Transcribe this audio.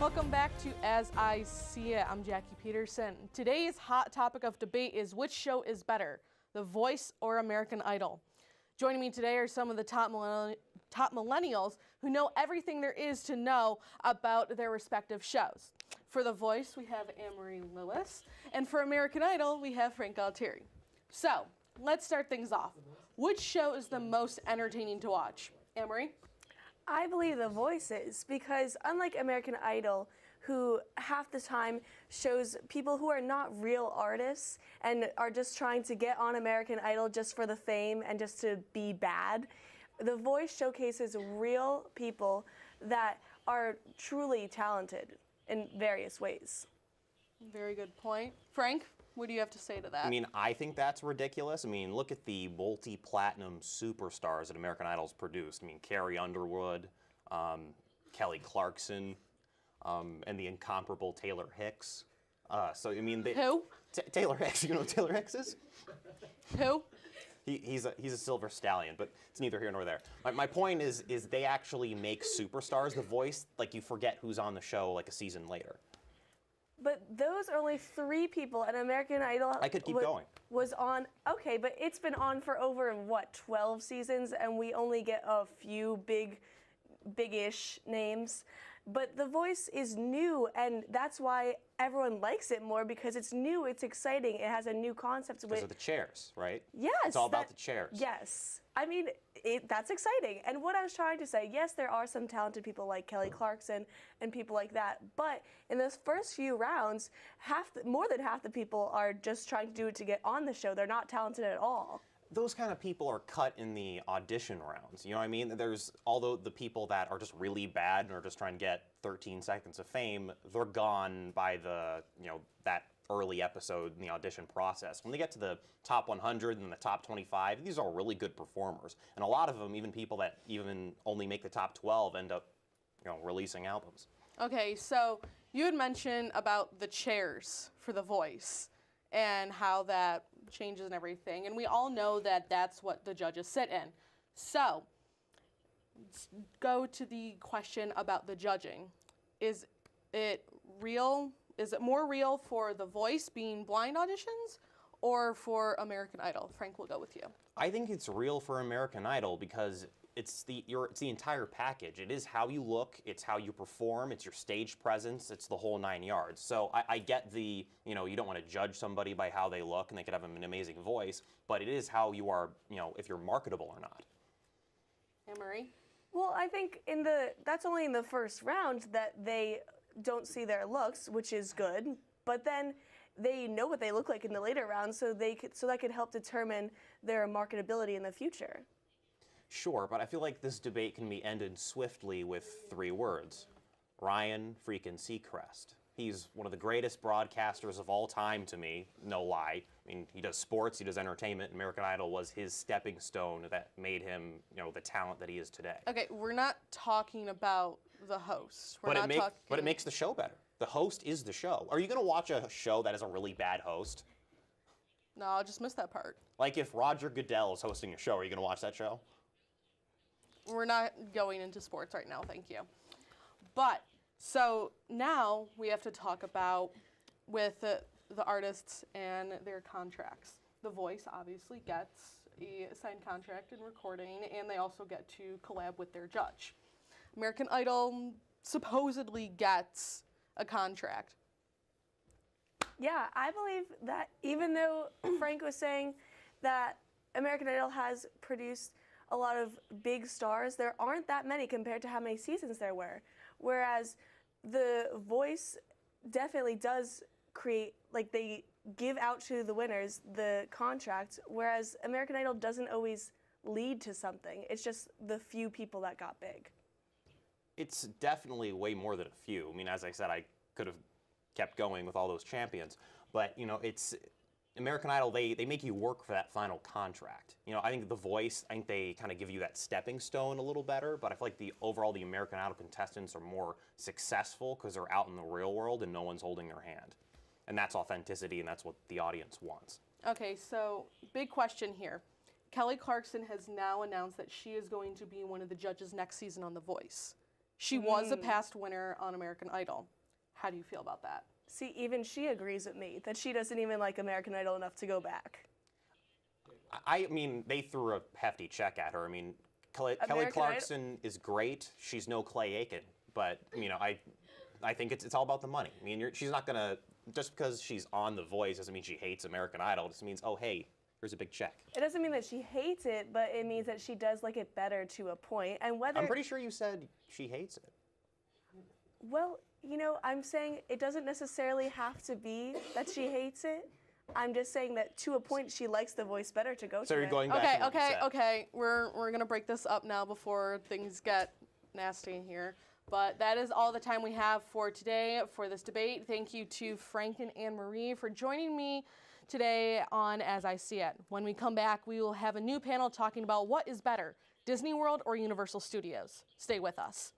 welcome back to As I See It. I'm Jackie Peterson. Today's hot topic of debate is which show is better, The Voice or American Idol? Joining me today are some of the top millennials who know everything there is to know about their respective shows. For The Voice, we have Anne-Marie Lewis, and for American Idol, we have Frank Galtieri. So, let's start things off. Which show is the most entertaining to watch? Anne-Marie? I believe The Voice is, because unlike American Idol, who half the time shows people who are not real artists and are just trying to get on American Idol just for the fame and just to be bad, The Voice showcases real people that are truly talented in various ways. Very good point. Frank, what do you have to say to that? I mean, I think that's ridiculous. I mean, look at the multi-platinum superstars that American Idol's produced. I mean, Carrie Underwood, Kelly Clarkson, and the incomparable Taylor Hicks. Who? Taylor Hicks. You know who Taylor Hicks is? Who? He's a silver stallion, but it's neither here nor there. My point is they actually make superstars. The Voice, like, you forget who's on the show like a season later. But those are only 3 people, and American Idol I could keep going. Was on, okay, but it's been on for over, 12 seasons, and we only get a few big-ish names. But The Voice is new, and that's why everyone likes it more, because it's new, it's exciting, it has a new concept. Because of the chairs, right? Yes. It's all about the chairs. Yes. I mean, that's exciting. And what I was trying to say, yes, there are some talented people like Kelly Clarkson and people like that, but in those first few rounds, more than half the people are just trying to do it to get on the show. They're not talented at all. Those kind of people are cut in the audition rounds. You know what I mean? Although the people that are just really bad and are just trying to get 13 seconds of fame, they're gone by that early episode in the audition process. When they get to the top 100 and the top 25, these are really good performers. And a lot of them, even people that even only make the top 12, end up, releasing albums. Okay, so you had mentioned about the chairs for The Voice and how that changes and everything. And we all know that that's what the judges sit in. So, let's go to the question about the judging. Is it real? Is it more real for The Voice being blind auditions or for American Idol? Frank, we'll go with you. I think it's real for American Idol because it's the entire package. It is how you look, it's how you perform, it's your stage presence, it's the whole 9 yards. So I get you don't want to judge somebody by how they look, and they could have an amazing voice, but it is how you are, if you're marketable or not. Anne-Marie? Well, I think that's only in the first round that they don't see their looks, which is good, but then they know what they look like in the later rounds, so that could help determine their marketability in the future. Sure, but I feel like this debate can be ended swiftly with 3 words. Ryan freaking Seacrest. He's one of the greatest broadcasters of all time to me, no lie. I mean, he does sports, he does entertainment. American Idol was his stepping stone that made him, the talent that he is today. Okay, we're not talking about the host. But it makes the show better. The host is the show. Are you going to watch a show that has a really bad host? No, I just missed that part. Like if Roger Goodell is hosting a show, are you going to watch that show? We're not going into sports right now, thank you. But, so now we have to talk about with the artists and their contracts. The Voice obviously gets a signed contract in recording, and they also get to collab with their judge. American Idol supposedly gets a contract. Yeah, I believe that even though Frank was saying that American Idol has produced a lot of big stars, there aren't that many compared to how many seasons there were. Whereas The Voice definitely does create, they give out to the winners the contract, whereas American Idol doesn't always lead to something. It's just the few people that got big. It's definitely way more than a few. I mean, as I said, I could have kept going with all those champions, but it's American Idol, they make you work for that final contract. I think The Voice, I think they kind of give you that stepping stone a little better, but I feel like the American Idol contestants are more successful because they're out in the real world and no one's holding their hand. And that's authenticity, and that's what the audience wants. Okay, so big question here. Kelly Clarkson has now announced that she is going to be one of the judges next season on The Voice. She was a past winner on American Idol. How do you feel about that? See, even she agrees with me that she doesn't even like American Idol enough to go back. I mean, they threw a hefty check at her. I mean, Kelly Clarkson is great. She's no Clay Aiken, but you know, I think it's all about the money. I mean, she's not gonna, just because she's on The Voice doesn't mean she hates American Idol. It just means, oh hey, here's a big check. It doesn't mean that she hates it, but it means that she does like it better to a point. And whether I'm pretty sure you said she hates it. well, you know, I'm saying it doesn't necessarily have to be that she hates it. I'm just saying that to a point she likes The Voice better to go to. So you're it. going back to what you said. Okay. We're gonna break this up now before things get nasty in here. But that is all the time we have for today for this debate. Thank you to Frank and Anne Marie for joining me today on As I See It. When we come back, we will have a new panel talking about what is better, Disney World or Universal Studios. Stay with us.